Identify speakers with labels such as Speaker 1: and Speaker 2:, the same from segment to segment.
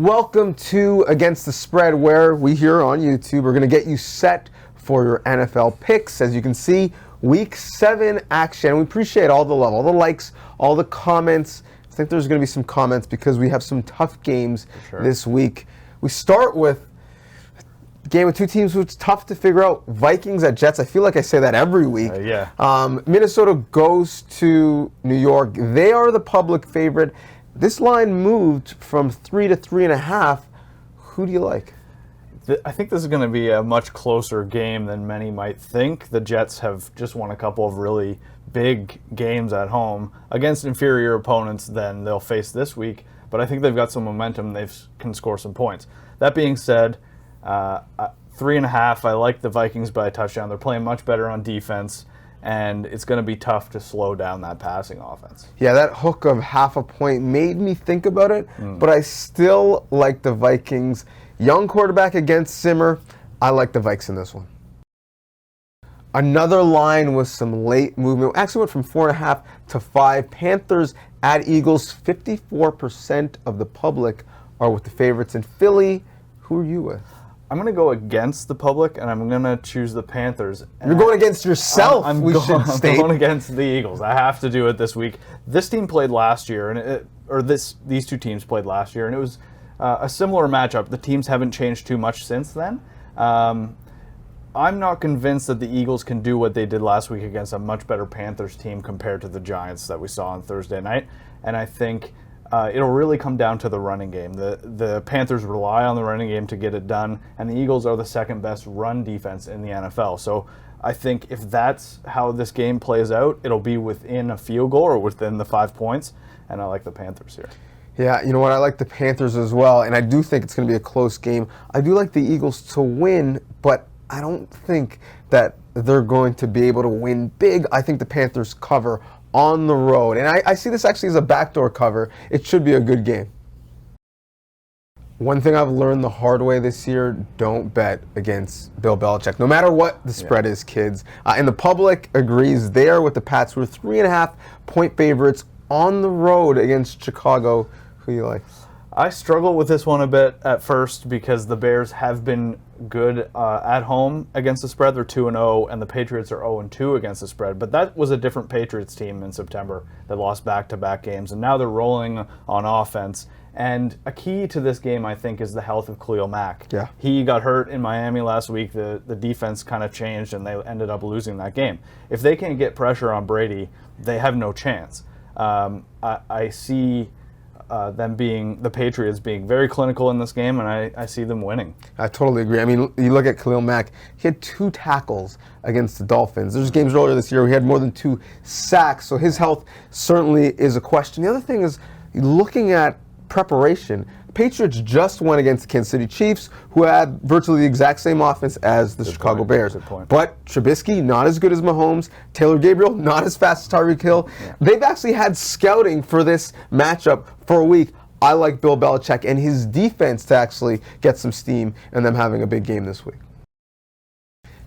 Speaker 1: Welcome to Against the Spread, where we here on YouTube are going to get you set for your NFL picks. As you can see, Week 7 action. We appreciate all the love, all the likes, all the comments. I think there's going to be some comments because we have some tough games this week. We start with a game with two teams which is tough to figure out. Vikings at Jets. I feel like I say that every week. Minnesota goes to New York. They are the public favorite. This line moved from 3 to 3.5. Who do you like?
Speaker 2: I think this is going to be a much closer game than many might think. The Jets have just won a couple of really big games at home against inferior opponents than they'll face this week, but I think they've got some momentum. They can score some points. That being said, 3.5, I like the Vikings by a touchdown. They're playing much better on defense, and it's going to be tough to slow down that passing offense.
Speaker 1: Yeah, that hook of half a point made me think about it, but I still like the Vikings. Young quarterback against Zimmer. I like the Vikes in this one. Another line with some late movement. Actually went from 4.5 to 5. Panthers at Eagles. 54% of the public are with the favorites in Philly. Who are you with?
Speaker 2: I'm going to go against the public, and I'm going to choose the Panthers.
Speaker 1: You're going against yourself,
Speaker 2: I'm going against the Eagles. I have to do it this week. This team played last year, and these two teams played last year, and it was a similar matchup. The teams haven't changed too much since then. I'm not convinced that the Eagles can do what they did last week against a much better Panthers team compared to the Giants that we saw on Thursday night, and I think it'll really come down to the running game. The Panthers rely on the running game to get it done, and the Eagles are the second best run defense in the NFL. So I think if that's how this game plays out, it'll be within a field goal or within the 5 points, and I like the Panthers here.
Speaker 1: Yeah, you know what? I like the Panthers as well, and I do think it's going to be a close game. I do like the Eagles to win, but I don't think that they're going to be able to win big. I think the Panthers cover on the road. And I see this actually as a backdoor cover. It should be a good game. One thing I've learned the hard way this year, don't bet against Bill Belichick. No matter what the spread is, kids. And the public agrees there with the Pats, who are 3.5 point favorites on the road against Chicago. Who you like?
Speaker 2: I struggle with this one a bit at first because the Bears have been good at home against the spread. They're 2-0, and the Patriots are 0-2 against the spread. But that was a different Patriots team in September that lost back-to-back games, and now they're rolling on offense. And a key to this game, I think, is the health of Khalil Mack.
Speaker 1: Yeah.
Speaker 2: He got hurt in Miami last week. The defense kind of changed, and they ended up losing that game. If they can't get pressure on Brady, they have no chance. I see the Patriots being very clinical in this game, and I see them winning.
Speaker 1: I totally agree. I mean, you look at Khalil Mack, he had 2 tackles against the Dolphins. There's games earlier this year where he had more than 2 sacks, so his health certainly is a question. The other thing is, looking at preparation, Patriots just won against the Kansas City Chiefs, who had virtually the exact same offense as the Chicago Bears. But Trubisky, not as good as Mahomes. Taylor Gabriel, not as fast as Tyreek Hill. Yeah. They've actually had scouting for this matchup for a week. I like Bill Belichick and his defense to actually get some steam and them having a big game this week.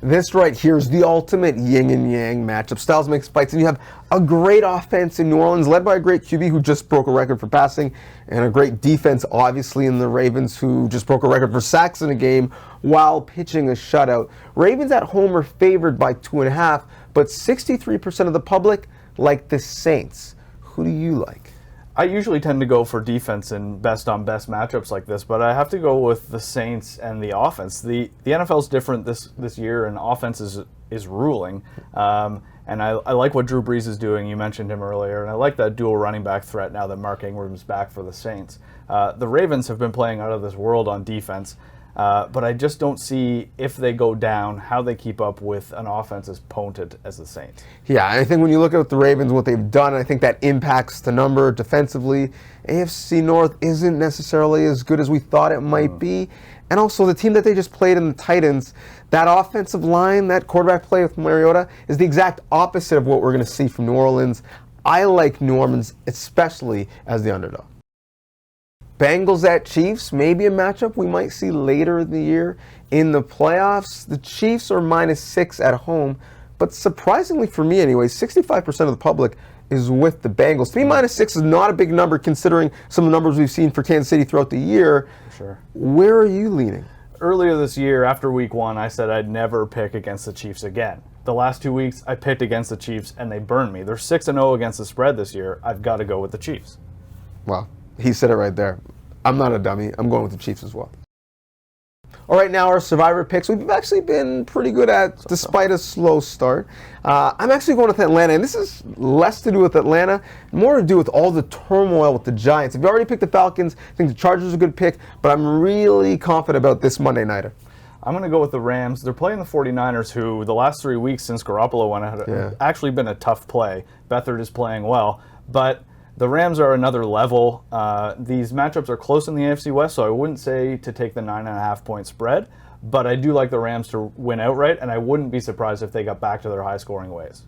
Speaker 1: This right here is the ultimate yin and yang matchup. Styles make fights, and you have a great offense in New Orleans, led by a great QB who just broke a record for passing, and a great defense, obviously, in the Ravens, who just broke a record for sacks in a game while pitching a shutout. Ravens at home are favored by 2.5, but 63% of the public like the Saints. Who do you like?
Speaker 2: I usually tend to go for defense in best-on-best matchups like this, but I have to go with the Saints and the offense. The NFL is different this year, and offense is ruling. And I like what Drew Brees is doing. You mentioned him earlier, and I like that dual running back threat now that Mark Ingram's back for the Saints. The Ravens have been playing out of this world on defense, but I just don't see, if they go down, how they keep up with an offense as potent as the Saints.
Speaker 1: Yeah, I think when you look at the Ravens, what they've done, I think that impacts the number defensively. AFC North isn't necessarily as good as we thought it might be. And also the team that they just played in the Titans, that offensive line, that quarterback play with Mariota is the exact opposite of what we're going to see from New Orleans. I like New Orleans, especially as the underdog. Bengals at Chiefs, maybe a matchup we might see later in the year in the playoffs. The Chiefs are -6 at home, But surprisingly for me anyway, 65% of the public is with the Bengals. 3 -6 is not a big number considering some of the numbers we've seen for Kansas City throughout the year.
Speaker 2: Sure.
Speaker 1: Where are you leaning?
Speaker 2: Earlier this year, after week 1, I said I'd never pick against the Chiefs again. The last 2 weeks, I picked against the Chiefs, and they burned me. They're 6-0 against the spread this year. I've got to go with the Chiefs.
Speaker 1: Well, he said it right there. I'm not a dummy. I'm going with the Chiefs as well. All right, now our Survivor picks we've actually been pretty good at despite a slow start. I'm actually going with Atlanta, and this is less to do with Atlanta, more to do with all the turmoil with the Giants. If you already picked the Falcons, I think the Chargers are a good pick, but I'm really confident about this Monday nighter.
Speaker 2: I'm going to go with the Rams. They're playing the 49ers, who the last 3 weeks since Garoppolo went out have actually been a tough play. Beathard is playing well, but the Rams are another level. These matchups are close in the AFC West, so I wouldn't say to take the 9.5-point spread, but I do like the Rams to win outright, and I wouldn't be surprised if they got back to their high-scoring ways.